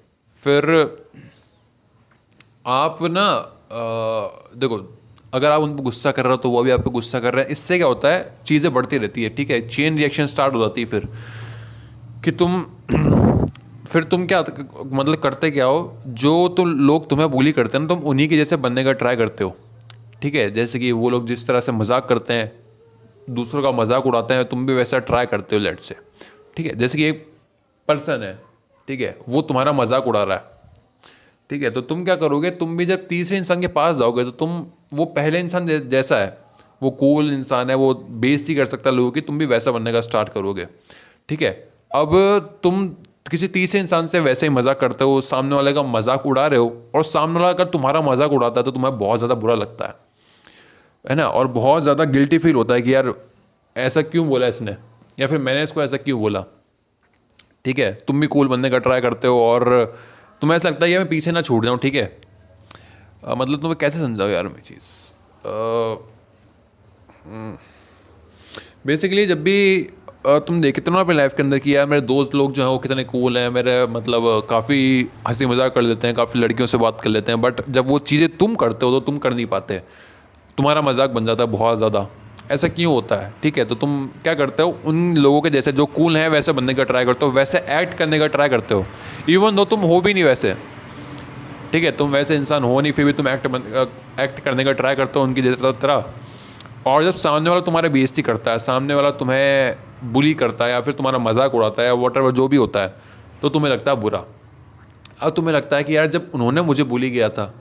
S1: फिर आप ना देखो, अगर आप उन पर गुस्सा कर रहे हो तो वो भी आप पे गुस्सा कर रहे हैं। इससे क्या होता है, चीज़ें बढ़ती रहती है। ठीक है, चेन रिएक्शन स्टार्ट हो जाती है फिर कि तुम क्या मतलब करते क्या हो, जो तो लोग तुम्हें बुली करते हैं ना, तुम उन्हीं के जैसे बनने का ट्राई करते हो। ठीक है, जैसे कि वो लोग जिस तरह से मजाक करते हैं, दूसरों का मजाक उड़ाते हैं, तुम भी वैसा ट्राई करते हो लेट से। ठीक है, जैसे कि एक पर्सन है, ठीक है, वो तुम्हारा मजाक उड़ा रहा है, ठीक है, तो तुम क्या करोगे, तुम भी जब तीसरे इंसान के पास जाओगे तो तुम वो पहले इंसान जैसा है, वो कूल इंसान है, वो बेइज्जती कर सकता है लोगों की, तुम भी वैसा बनने का स्टार्ट करोगे। ठीक है, अब तुम किसी तीसरे इंसान से वैसे ही मजाक करते हो, सामने वाले का मजाक उड़ा रहे हो, और सामने वाला अगर तुम्हारा मजाक उड़ाता है तो तुम्हें बहुत ज़्यादा बुरा लगता है ना, और बहुत ज़्यादा गिल्टी फील होता है कि यार ऐसा क्यों बोला इसने, या फिर मैंने इसको ऐसा क्यों बोला। ठीक है, तुम भी कूल बनने का ट्राई करते हो और तुम्हें ऐसा लगता है कि मैं पीछे ना छूट जाऊँ। ठीक है, मतलब तुम्हें कैसे समझाओ यार मैं चीज़, बेसिकली जब भी तुम देखते हो ना अपनी लाइफ के अंदर कि यार मेरे दोस्त लोग जो हैं वो कितने कूल हैं, मेरे मतलब काफ़ी हंसी मजाक कर लेते हैं, काफ़ी लड़कियों से बात कर लेते हैं, बट जब वो चीज़ें तुम करते हो तो तुम कर नहीं पाते, तुम्हारा मजाक बन जाता है बहुत ज़्यादा। ऐसा क्यों होता है, ठीक है। तो तुम क्या करते हो, उन लोगों के जैसे जो कूल हैं वैसे बनने का ट्राई करते हो, वैसे एक्ट करने का ट्राई करते हो, इवन दो तुम हो भी नहीं वैसे, ठीक है। तुम वैसे इंसान हो नहीं, फिर भी तुम एक्ट करने का ट्राई करते हो उनकी तरह। और जब सामने वाला तुम्हारी बेइज्जती करता है, सामने वाला तुम्हें बुली करता है या फिर तुम्हारा मजाक उड़ाता है या वॉट जो भी होता है, तो तुम्हें लगता है बुरा। अब तुम्हें लगता है कि यार जब उन्होंने मुझे बुली किया था,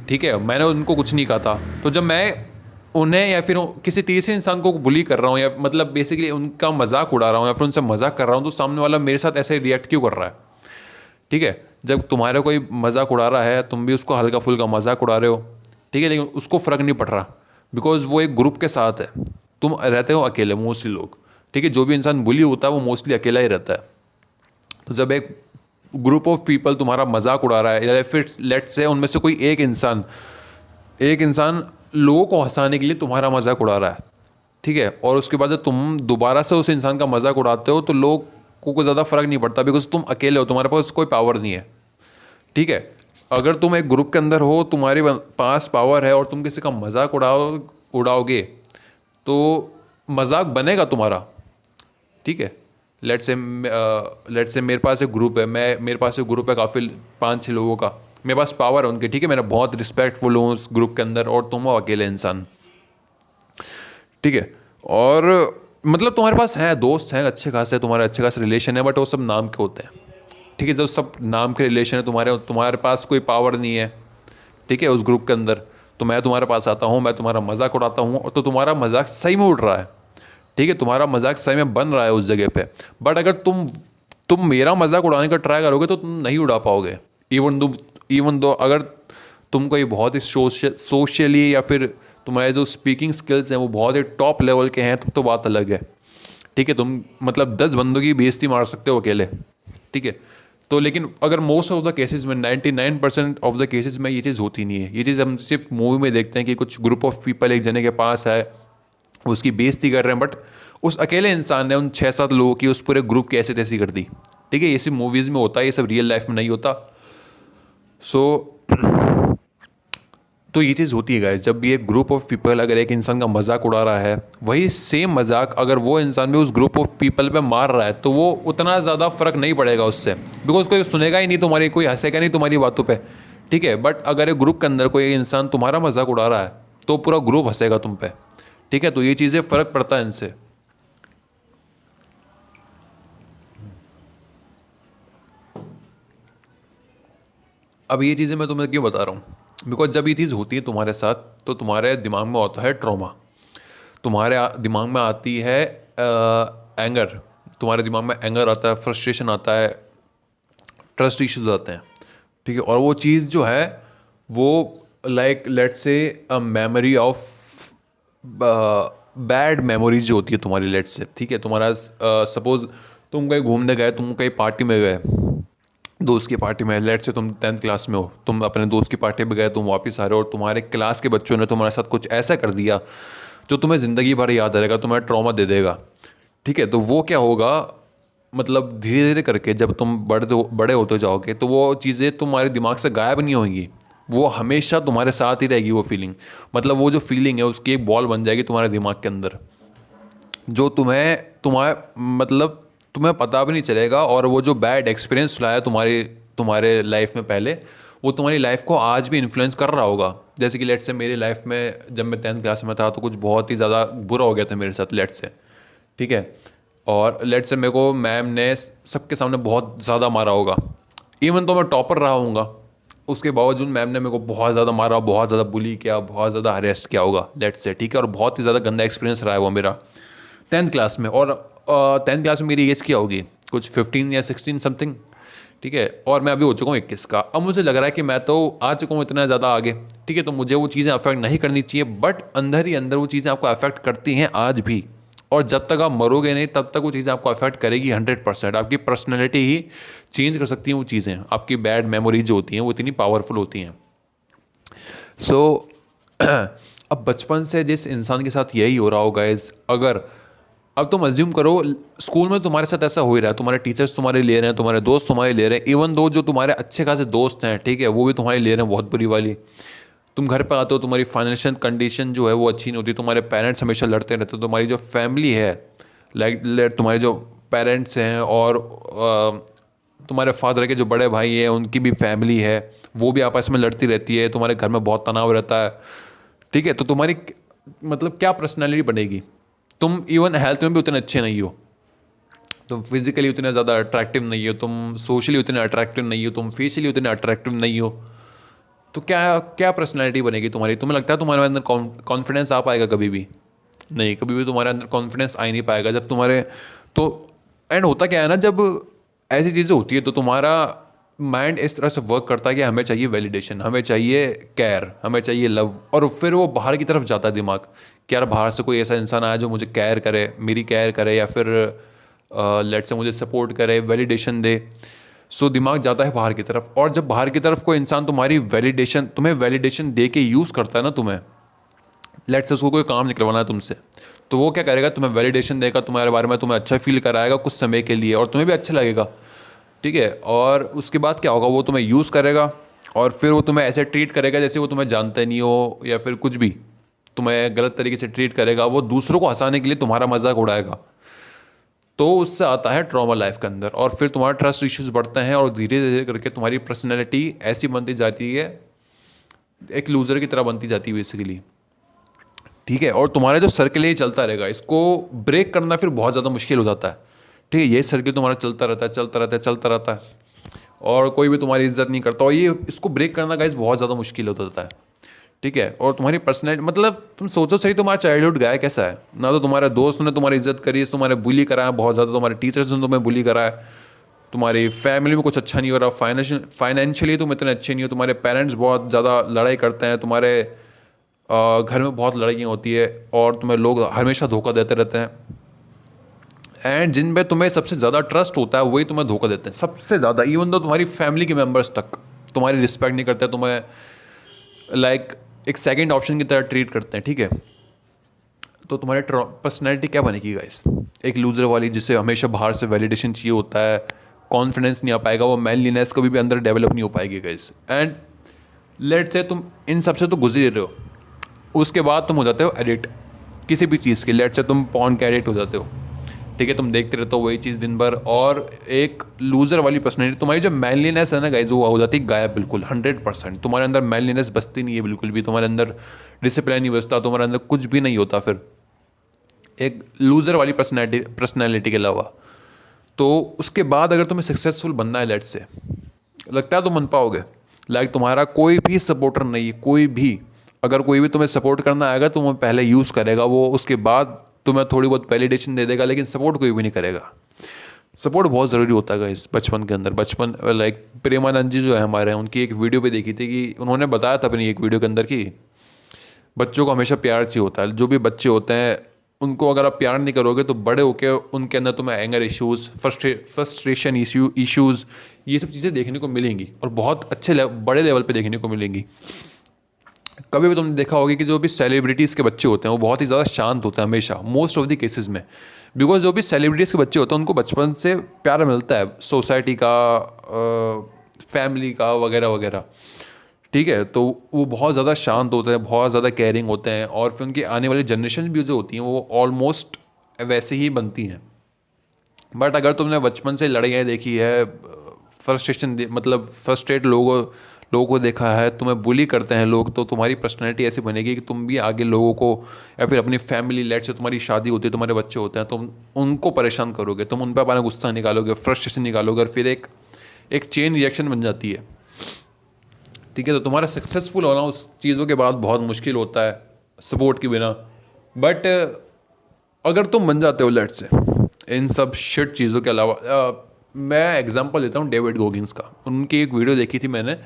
S1: ठीक है, मैंने उनको कुछ नहीं कहा था, तो जब मैं उन्हें या फिर किसी तीसरे इंसान को बुली कर रहा हूँ या मतलब बेसिकली उनका मजाक उड़ा रहा हूँ या फिर उनसे मजाक कर रहा हूँ, तो सामने वाला मेरे साथ ऐसे रिएक्ट क्यों कर रहा है, ठीक है। जब तुम्हारा कोई मजाक उड़ा रहा है, तुम भी उसको हल्का फुल्का मजाक उड़ा रहे हो, ठीक है, लेकिन उसको फ़र्क नहीं पड़ रहा, बिकॉज वो एक ग्रुप के साथ है, तुम रहते हो अकेले मोस्टली लोग, ठीक है। जो भी इंसान बुली होता है वो मोस्टली अकेला ही रहता है। तो जब एक ग्रुप ऑफ पीपल तुम्हारा मजाक उड़ा रहा है या फिर लेट्स से उनमें से कोई एक इंसान लोगों को हंसाने के लिए तुम्हारा मजाक उड़ा रहा है, ठीक है, और उसके बाद जब तुम दोबारा से उस इंसान का मजाक उड़ाते हो तो लोग को ज़्यादा फर्क नहीं पड़ता, बिकॉज तुम अकेले हो, तुम्हारे पास कोई पावर नहीं है, ठीक है। अगर तुम एक ग्रुप के अंदर हो, तुम्हारे पास पावर है और तुम किसी का मजाक उड़ाओगे तो मजाक बनेगा तुम्हारा, ठीक है। लेट्स से मेरे पास एक ग्रुप है, मेरे पास एक ग्रुप है काफ़ी 5-6 लोगों का, मेरे पास पावर है उनके, ठीक है, मैं बहुत रिस्पेक्टफुल हूँ उस ग्रुप के अंदर, और तुम हो अकेले इंसान, ठीक है। और मतलब तुम्हारे पास है दोस्त हैं अच्छे खासे, तुम्हारे अच्छे खासे रिलेशन है, बट वो सब नाम के होते हैं, ठीक है। जो सब नाम के रिलेशन है तुम्हारे पास कोई पावर नहीं है, ठीक है, उस ग्रुप के अंदर। तो मैं तुम्हारे पास आता हूँ, मैं तुम्हारा मजाक उड़ाता हूँ, और तो तुम्हारा मजाक सही में उड़ रहा है, ठीक है, तुम्हारा मजाक सही में बन रहा है उस जगह पे। बट अगर तुम मेरा मजाक उड़ाने का ट्राई करोगे तो तुम नहीं उड़ा पाओगे। इवन दो अगर तुम कोई बहुत ही सोशली या फिर तुम्हारे जो स्पीकिंग स्किल्स हैं वो बहुत ही टॉप लेवल के हैं, तब तो बात अलग है, ठीक है। तुम मतलब 10 बंदों की बेइज्जती मार सकते हो अकेले, ठीक है। तो लेकिन अगर मोस्ट ऑफ द केसेस में 99% ऑफ द केसेस में ये चीज़ होती नहीं है। ये चीज़ हम सिर्फ मूवी में देखते हैं कि कुछ ग्रुप ऑफ पीपल एक जने के पास है, उसकी बेइज्जती कर रहे हैं, बट उस अकेले इंसान ने उन 6-7 लोगों की उस पूरे ग्रुप की ऐसे तैसी कर दी, ठीक है। ये सिर्फ मूवीज़ में होता है, ये सब रियल लाइफ में नहीं होता। तो ये चीज़ होती है गाइस, जब भी एक ग्रुप ऑफ पीपल अगर एक इंसान का मजाक उड़ा रहा है, वही सेम मजाक अगर वो इंसान भी उस ग्रुप ऑफ पीपल पे मार रहा है, तो वो उतना ज़्यादा फ़र्क नहीं पड़ेगा उससे, बिकॉज कोई सुनेगा ही नहीं तुम्हारी, कोई हंसेगा नहीं तुम्हारी बातों पे, ठीक है। बट अगर एक ग्रुप के अंदर कोई इंसान तुम्हारा मजाक उड़ा रहा है तो पूरा ग्रुप हंसेगा तुम पे, ठीक है। तो ये चीज़ें फ़र्क पड़ता है इनसे। अब ये चीज़ें मैं तुम्हें क्यों बता रहा हूँ, बिकॉज जब ये चीज़ होती है तुम्हारे साथ तो तुम्हारे दिमाग में होता है ट्रॉमा, तुम्हारे दिमाग में आती है एंगर, तुम्हारे दिमाग में एंगर आता है, फ्रस्ट्रेशन आता है, ट्रस्ट इश्यूज आते हैं, ठीक है। और वो चीज़ जो है वो like let's say a memory of bad memories जो होती है तुम्हारी, लेट्स से, ठीक है। तुम्हारा सपोज तुम कहीं घूमने गए, तुम कहीं पार्टी में गए, दोस्त की पार्टी में, लेट से तुम 10th क्लास में हो, तुम अपने दोस्त की पार्टी में गए, तुम वापस आ रहे हो और तुम्हारे क्लास के बच्चों ने तुम्हारे साथ कुछ ऐसा कर दिया जो तुम्हें ज़िंदगी भर याद रहेगा, तुम्हें ट्रॉमा दे देगा, ठीक है। तो वो क्या होगा, मतलब धीरे धीरे करके जब तुम बड़े होते जाओगे तो वो चीज़ें तुम्हारे दिमाग से गायब नहीं होंगी, वो हमेशा तुम्हारे साथ ही रहेगी वो फीलिंग। मतलब वो जो फीलिंग है उसकी एक बॉल बन जाएगी तुम्हारे दिमाग के अंदर, जो तुम्हें पता भी नहीं चलेगा। और वो जो बैड एक्सपीरियंस लाया तुम्हारे लाइफ में पहले, वो तुम्हारी लाइफ को आज भी इन्फ्लुएंस कर रहा होगा। जैसे कि लेट से मेरी लाइफ में जब मैं 10th क्लास में था तो कुछ बहुत ही ज़्यादा बुरा हो गया था मेरे साथ, लेट से, ठीक है। और लेट से मेरे को मैम ने सबके सामने बहुत ज़्यादा मारा होगा, इवन तो मैं टॉपर रहा हूँगा, उसके बावजूद मैम ने मेरे को बहुत ज़्यादा मारा, बहुत ज़्यादा बुली किया, बहुत ज़्यादा हरेस्ट किया होगा, लेट से, ठीक है। और बहुत ही ज़्यादा गंदा एक्सपीरियंस रहा है वो मेरा 10th क्लास में। और 10th क्लास में मेरी एज क्या होगी, कुछ 15 या 16 समथिंग, ठीक है। और मैं अभी हो चुका हूँ 21 का। अब मुझे लग रहा है कि मैं तो आ चुका हूँ इतना ज़्यादा आगे, ठीक है। तो मुझे वो चीज़ें अफेक्ट नहीं करनी चाहिए, बट अंदर ही अंदर वो चीज़ें आपको अफेक्ट करती हैं आज भी। और जब तक आप मरोगे नहीं तब तक वो चीज़ें आपको अफेक्ट करेगी 100%। आपकी पर्सनैलिटी ही चेंज कर सकती हैं वो चीज़ें। आपकी बैड मेमोरीज जो होती हैं वो इतनी पावरफुल होती हैं। सो अब बचपन से जिस इंसान के साथ यही हो रहा होगा, इस अगर अब तुम अज्यूम करो स्कूल में तुम्हारे साथ ऐसा हो ही रहा है, तुम्हारे टीचर्स तुम्हारे ले रहे हैं, तुम्हारे दोस्त तुम्हारे ले रहे हैं, इवन दो जो तुम्हारे अच्छे खासे दोस्त हैं, ठीक है, वो भी तुम्हारे ले रहे हैं बहुत बुरी वाली, तुम घर पे आते हो, तुम्हारी फाइनेंशियल कंडीशन जो है वो अच्छी नहीं होती, तुम्हारे पेरेंट्स हमेशा लड़ते रहते हो, तुम्हारी जो फैमिली है लाइक तुम्हारे जो पेरेंट्स हैं और तुम्हारे फादर के जो बड़े भाई हैं उनकी भी फैमिली है, वो भी आपस में लड़ती रहती है, तुम्हारे घर में बहुत तनाव रहता है, ठीक है। तो तुम्हारी मतलब क्या पर्सनैलिटी बनेगी? तुम इवन हेल्थ में भी उतने अच्छे नहीं हो, तुम फिजिकली उतने ज़्यादा अट्रैक्टिव नहीं हो, तुम सोशली उतने अट्रैक्टिव नहीं हो, तुम फेशियली उतने अट्रैक्टिव नहीं हो, तो क्या क्या पर्सनैलिटी बनेगी तुम्हारी? तुम्हें लगता है तुम्हारे अंदर कॉन्फिडेंस आ पाएगा कभी भी? नहीं, कभी भी तुम्हारे अंदर कॉन्फिडेंस आ ही नहीं पाएगा जब तुम्हारे तो एंड होता क्या है ना, जब ऐसी चीज़ें होती है तो तुम्हारा माइंड इस तरह से वर्क करता है कि हमें चाहिए वैलिडेशन, हमें चाहिए केयर, हमें चाहिए लव, और फिर वो बाहर की तरफ जाता है दिमाग कि यार बाहर से कोई ऐसा इंसान आया जो मुझे केयर करे, मेरी केयर करे, या फिर लेट से मुझे सपोर्ट करे, वैलिडेशन दे। सो दिमाग जाता है बाहर की तरफ, और जब बाहर की तरफ कोई इंसान तुम्हें वैलिडेशन दे के यूज़ करता है ना, तुम्हें लेट से उसको कोई काम निकलवाना है तुमसे, तो वो क्या करेगा, तुम्हें वैलिडेशन देगा, तुम्हारे बारे में तुम्हें अच्छा फील कराएगा कुछ समय के लिए, और तुम्हें भी अच्छा लगेगा, ठीक है। और उसके बाद क्या होगा, वो तुम्हें यूज़ करेगा और फिर वो तुम्हें ऐसे ट्रीट करेगा जैसे वो तुम्हें जानते नहीं हो, या फिर कुछ भी तुम्हें गलत तरीके से ट्रीट करेगा, वो दूसरों को हंसाने के लिए तुम्हारा मजाक उड़ाएगा। तो उससे आता है ट्रॉमा लाइफ के अंदर, और फिर तुम्हारा ट्रस्ट इश्यूज बढ़ते हैं, और धीरे धीरे करके तुम्हारी पर्सनैलिटी ऐसी बनती जाती है, एक लूज़र की तरह बनती जाती है बेसिकली, ठीक है। और तुम्हारा जो सर्किल है ये चलता रहेगा, इसको ब्रेक करना फिर बहुत ज़्यादा मुश्किल हो जाता है, ठीक है। ये सर्किल तुम्हारा चलता रहता है, चलता रहता है, चलता रहता है, और कोई भी तुम्हारी इज्जत नहीं करता, और ये इसको ब्रेक करना गाइस बहुत ज़्यादा मुश्किल हो जाता है, ठीक है। और तुम्हारी पर्सनैलिटी मतलब तुम सोचो सही, तुम्हारा चाइल्डहुड गया कैसा है ना, तो तुम्हारे दोस्त ने तुम्हारी इज्जत करी, तुम्हारे बुली कराया बहुत ज़्यादा, तुम्हारे टीचर्स ने तुम्हें बुली कराया, तुम्हारी फैमिली में कुछ अच्छा नहीं हो रहा, फाइनेंशियली तुम इतने अच्छे नहीं हो, तुम्हारे पेरेंट्स बहुत ज़्यादा लड़ाई करते हैं, तुम्हारे घर में बहुत लड़ाइयाँ होती है, और तुम्हें लोग हमेशा धोखा देते रहते हैं, एंड जिन पे तुम्हें सबसे ज़्यादा ट्रस्ट होता है वही तुम्हें धोखा देते हैं सबसे ज़्यादा, इवन दो तुम्हारी फैमिली के मेम्बर्स तक तुम्हारी रिस्पेक्ट नहीं करते, तुम्हें लाइक एक सेकंड ऑप्शन की तरह ट्रीट करते हैं, ठीक है। तो तुम्हारी पर्सनैलिटी क्या बनेगी गाइस? एक लूजर वाली, जिसे हमेशा बाहर से वैलिडेशन चाहिए होता है, कॉन्फिडेंस नहीं आ पाएगा, वो मैनलीनेस कभी भी अंदर डेवलप नहीं हो पाएगी गाइस। एंड लेट से तुम इन सबसे तो गुजर रहे हो, उसके बाद तुम हो जाते हो एडिक्ट किसी भी चीज़ के, लेट से तुम पॉर्न के एडिक्ट हो जाते हो, ठीक है। तुम देखते रहते हो वही चीज़ दिन भर, और एक लूज़र वाली पर्सनैलिटी, तुम्हारी जो मैनलीनेस है ना गाइज वो हो जाती है गायब बिल्कुल 100%। तुम्हारे अंदर मैनलीनेस बसती नहीं है बिल्कुल भी, तुम्हारे अंदर डिसिप्लिन नहीं बसता, तुम्हारे अंदर कुछ भी नहीं होता फिर एक लूज़र वाली पर्सनैलिटी के अलावा। तो उसके बाद अगर तुम्हें सक्सेसफुल बनना है, लेट से लगता है तुम बन पाओगे, लाइक तुम्हारा कोई भी सपोर्टर नहीं, कोई भी, अगर कोई भी तुम्हें सपोर्ट करना आएगा तुम्हें पहले यूज़ करेगा वो, उसके बाद तुम्हें थोड़ी बहुत वैलिडेशन दे देगा, लेकिन सपोर्ट कोई भी नहीं करेगा। सपोर्ट बहुत ज़रूरी होता है इस बचपन के अंदर। बचपन लाइक प्रेमानंद जी जो है हमारे, उनकी एक वीडियो पे देखी थी कि उन्होंने बताया था अपनी एक वीडियो के अंदर कि बच्चों को हमेशा प्यार चाहिए होता है, जो भी बच्चे होते हैं उनको अगर आप प्यार नहीं करोगे तो बड़े होकर उनके अंदर तुम्हें एंगर इश्यूज़, फ्रस्ट्रेशन इश्यूज़, ये सब चीज़ें देखने को मिलेंगी, और बहुत अच्छे बड़े लेवल पे देखने को मिलेंगी। कभी भी तुमने देखा होगा कि जो भी सेलिब्रिटीज़ के बच्चे होते हैं वो बहुत ही ज़्यादा शांत होते हैं हमेशा, मोस्ट ऑफ द केसेस में, बिकॉज जो भी सेलिब्रिटीज़ के बच्चे होते हैं उनको बचपन से प्यार मिलता है सोसाइटी का, फैमिली का, वगैरह वगैरह, ठीक है। तो वो बहुत ज़्यादा शांत होते हैं, बहुत ज़्यादा केयरिंग होते हैं, और फिर उनकी आने वाली जनरेशन भी जो होती हैं वो ऑलमोस्ट वैसे ही बनती हैं। बट अगर तुमने बचपन से लड़ाइयाँ देखी है, मतलब फ्रस्ट्रेट लोगों को देखा है, तुम्हें बुली करते हैं लोग, तो तुम्हारी पर्सनैलिटी ऐसी बनेगी कि तुम भी आगे लोगों को, या फिर अपनी फैमिली, लेट से तुम्हारी शादी होती है, तुम्हारे बच्चे होते हैं, तुम उनको परेशान करोगे, तुम उन पर अपना गुस्सा निकालोगे, फ्रस्ट्रेशन निकालोगे, और फिर एक चेन रिएक्शन बन जाती है, ठीक है। तो तुम्हारा सक्सेसफुल होना उस चीज़ों के बाद बहुत मुश्किल होता है सपोर्ट के बिना। बट अगर तुम बन जाते हो लेट से इन सब शिट चीज़ों के अलावा, मैं एग्जांपल देता हूँ डेविड गोगिंस का। उनकी एक वीडियो देखी थी मैंने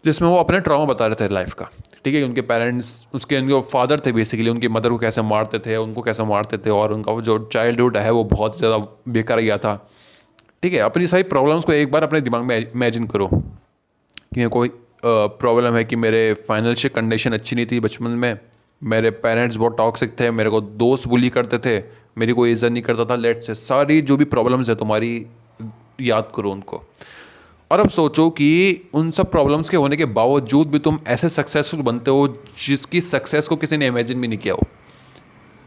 S1: जिसमें वो अपने ट्रॉमा बता रहे थे लाइफ का, ठीक है। उनके पेरेंट्स, उनके फादर थे बेसिकली, उनकी मदर को कैसे मारते थे, उनको कैसे मारते थे, और उनका जो चाइल्डहुड है वो बहुत ज़्यादा बेकार गया था, ठीक है। अपनी सारी प्रॉब्लम्स को एक बार अपने दिमाग में इमेजिन करो कि कोई प्रॉब्लम है कि मेरे फाइनेंशियल कंडीशन अच्छी नहीं थी बचपन में, मेरे पेरेंट्स बहुत टॉक्सिक थे, मेरे को दोस्त बुली करते थे, मेरी कोई इज्जत नहीं करता था, लेट से सारी जो भी प्रॉब्लम्स है तुम्हारी याद करो उनको, और अब सोचो कि उन सब प्रॉब्लम्स के होने के बावजूद भी तुम ऐसे सक्सेसफुल बनते हो जिसकी सक्सेस को किसी ने इमेजिन भी नहीं किया हो।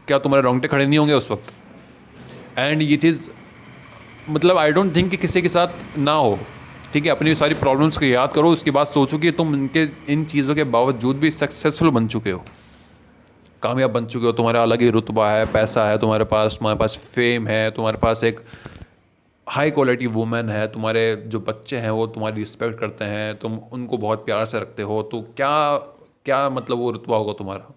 S1: क्या तुम्हारे रोंगटे खड़े नहीं होंगे उस वक्त? एंड ये चीज़ मतलब आई डोंट थिंक कि किसी के साथ ना हो। ठीक है, अपनी सारी प्रॉब्लम्स को याद करो, उसके बाद सोचो कि तुम इन चीज़ों के बावजूद भी सक्सेसफुल बन चुके हो, कामयाब बन चुके हो। तुम्हारा अलग ही रुतबा है, पैसा है तुम्हारे पास फेम है, तुम्हारे पास एक हाई क्वालिटी वुमेन है, तुम्हारे जो बच्चे हैं वो तुम्हारी रिस्पेक्ट करते हैं, तुम उनको बहुत प्यार से रखते हो। तो क्या क्या मतलब वो रुतबा होगा तुम्हारा,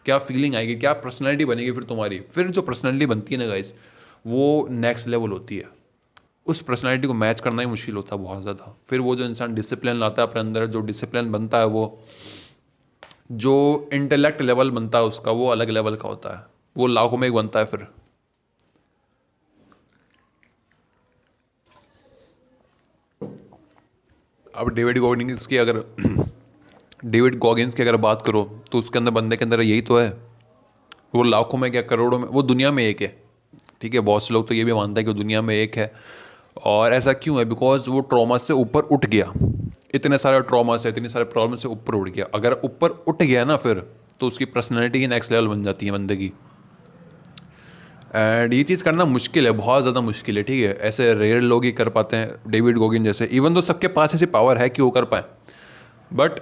S1: क्या फीलिंग आएगी, क्या पर्सनैलिटी बनेगी फिर तुम्हारी। फिर जो पर्सनैलिटी बनती है ना गाइस, वो नेक्स्ट लेवल होती है। उस पर्सनैलिटी को मैच करना ही मुश्किल होता है बहुत ज़्यादा। फिर वो जो इंसान डिसिप्लिन लाता है अपने अंदर, जो डिसिप्लिन बनता है, वो जो इंटेलेक्ट लेवल बनता है उसका, वो अलग लेवल का होता है, वो लाखों में एक बनता है फिर। अब डेविड गॉगिन्स की अगर बात करो तो उसके अंदर, बंदे के अंदर यही तो है। वो लाखों में क्या करोड़ों में, वो दुनिया में एक है। ठीक है, बहुत से लोग तो ये भी मानते हैं कि वो दुनिया में एक है। और ऐसा क्यों है? बिकॉज वो ट्रॉमा से ऊपर उठ गया। इतने सारे ट्रॉमा से, इतनी सारे प्रॉब्लम से ऊपर उठ गया। अगर ऊपर उठ गया ना फिर, तो उसकी पर्सनैलिटी ही नेक्स्ट लेवल बन जाती है बंदे की। एंड ये चीज़ करना मुश्किल है, बहुत ज़्यादा मुश्किल है। ठीक है, ऐसे रेयर लोग ही कर पाते हैं, डेविड गोगिन जैसे। इवन तो सबके पास ऐसी पावर है कि वो कर पाए, बट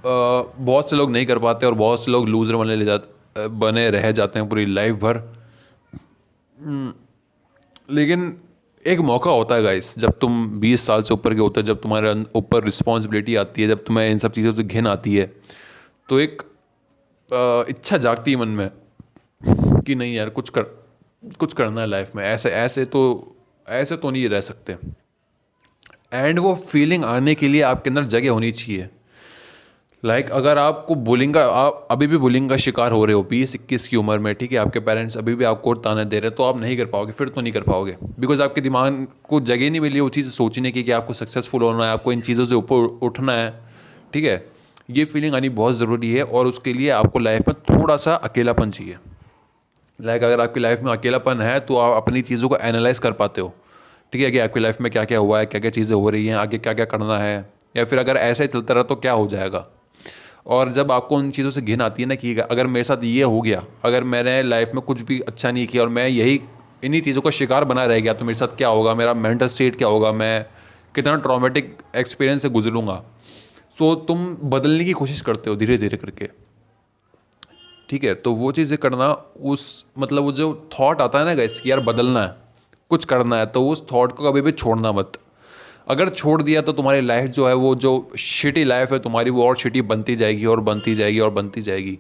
S1: बहुत से लोग नहीं कर पाते, और बहुत से लोग लूजर बने रह जाते हैं पूरी लाइफ भर। लेकिन एक मौका होता है गाइस, जब तुम 20 साल से ऊपर के होते हो, जब तुम्हारे ऊपर रिस्पॉन्सिबिलिटी आती है, जब तुम्हें इन सब चीज़ों से घिन आती है, तो एक इच्छा जागती है मन में कि नहीं यार, कुछ करना है लाइफ में। ऐसे तो नहीं रह सकते। एंड वो फीलिंग आने के लिए आपके अंदर जगह होनी चाहिए। अगर आपको बुलिंग का, आप अभी भी बुलिंग का शिकार हो रहे हो 20-21 की उम्र में, ठीक है, आपके पेरेंट्स अभी भी आपको ताने दे रहे हैं, तो आप नहीं कर पाओगे, फिर तो नहीं कर पाओगे। बिकॉज आपके दिमाग को जगह नहीं मिली वो चीज़ सोचने की कि आपको सक्सेसफुल होना है, आपको इन चीज़ों से ऊपर उठना है। ठीक है, ये फीलिंग आनी बहुत ज़रूरी है, और उसके लिए आपको लाइफ में थोड़ा सा अकेलापन चाहिए। अगर आपकी लाइफ में अकेलापन है तो आप अपनी चीज़ों को एनालाइज कर पाते हो। ठीक है, कि आपकी लाइफ में क्या क्या हुआ है, क्या क्या चीज़ें हो रही हैं, आगे क्या क्या करना है, या फिर अगर ऐसे ही चलता रहा तो क्या हो जाएगा। और जब आपको उन चीज़ों से घिन आती है ना कि अगर मेरे साथ ये हो गया, अगर मैंने लाइफ में कुछ भी अच्छा नहीं किया और मैं इन्हीं चीज़ों का शिकार बना रह गया, तो मेरे साथ क्या होगा, मेरा मेंटल स्टेट क्या होगा, मैं कितना ट्रॉमेटिक एक्सपीरियंस से गुजरूंगा। सो तुम बदलने की कोशिश करते हो धीरे धीरे करके। ठीक है, तो वो चीज़ें करना, वो जो थॉट आता है ना गाइस कि यार बदलना है, कुछ करना है, तो उस थॉट को कभी भी छोड़ना मत। अगर छोड़ दिया तो तुम्हारी लाइफ जो है, वो जो शिटी लाइफ है तुम्हारी, वो और शिटी बनती जाएगी और बनती जाएगी और बनती जाएगी।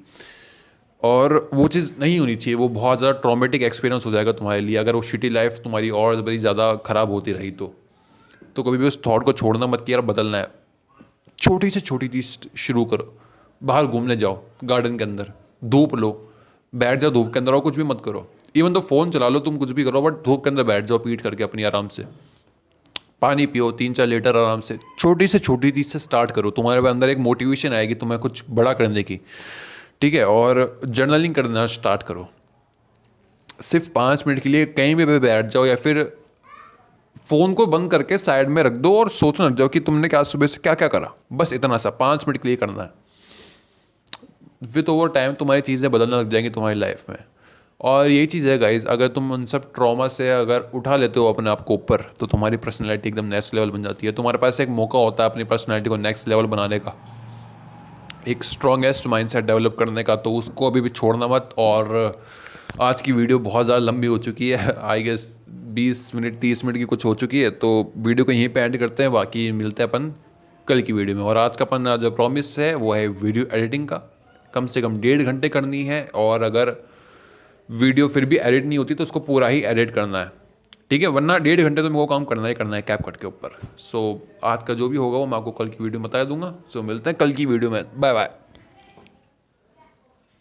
S1: और वो चीज़ नहीं होनी चाहिए, वो बहुत ज़्यादा ट्रॉमेटिक एक्सपीरियंस हो जाएगा तुम्हारे लिए अगर वो शिटी लाइफ तुम्हारी और बड़ी ज़्यादा ख़राब होती रही तो कभी भी उस थॉट को छोड़ना मत कि यार बदलना है। छोटी से छोटी चीज़ शुरू करो, बाहर घूमने जाओ, गार्डन के अंदर धूप लो, बैठ जाओ धूप के अंदर, और कुछ भी मत करो। इवन तो फ़ोन चला लो, तुम कुछ भी करो, बट धूप के अंदर बैठ जाओ पीठ करके अपनी, आराम से पानी पियो 3-4 लीटर आराम से। छोटी से छोटी चीज़ से स्टार्ट करो, तुम्हारे अंदर एक मोटिवेशन आएगी तुम्हें कुछ बड़ा करने की। ठीक है, और जर्नलिंग करना स्टार्ट करो। सिर्फ 5 मिनट के लिए कहीं भी बैठ जाओ, या फिर फ़ोन को बंद करके साइड में रख दो और सोचने लग जाओ कि तुमने क्या सुबह से क्या क्या करा। बस इतना सा 5 मिनट के लिए करना है। विथ ओवर टाइम तुम्हारी चीज़ें बदलने लग जाएंगी तुम्हारी लाइफ में। और यही चीज़ है गाइज, अगर तुम उन सब ट्रॉमा से अगर उठा लेते हो अपने आप को ऊपर, तो तुम्हारी पर्सनैलिटी एकदम नेक्स्ट लेवल बन जाती है। तुम्हारे पास एक मौका होता है अपनी पर्सनैलिटी को नेक्स्ट लेवल बनाने का, एक स्ट्रॉन्गेस्ट माइंडसेट डेवलप करने का, तो उसको अभी भी छोड़ना मत। और आज की वीडियो बहुत ज़्यादा लंबी हो चुकी है, आई गेस 20 मिनट 30 मिनट की कुछ हो चुकी है, तो वीडियो को यहीं पे एंड करते हैं। बाकी मिलते हैं अपन कल की वीडियो में। और आज का अपन जो प्रॉमिस है वो है वीडियो एडिटिंग का, कम से कम 1.5 घंटे करनी है। और अगर वीडियो फिर भी एडिट नहीं होती तो उसको पूरा ही एडिट करना है। ठीक है, वरना 1.5 घंटे तो मेरे को काम करना ही करना है कैपकट के ऊपर। सो आज का जो भी होगा वो मैं आपको कल की वीडियो में बता दूंगा। सो मिलते हैं कल की वीडियो में, बाय बाय।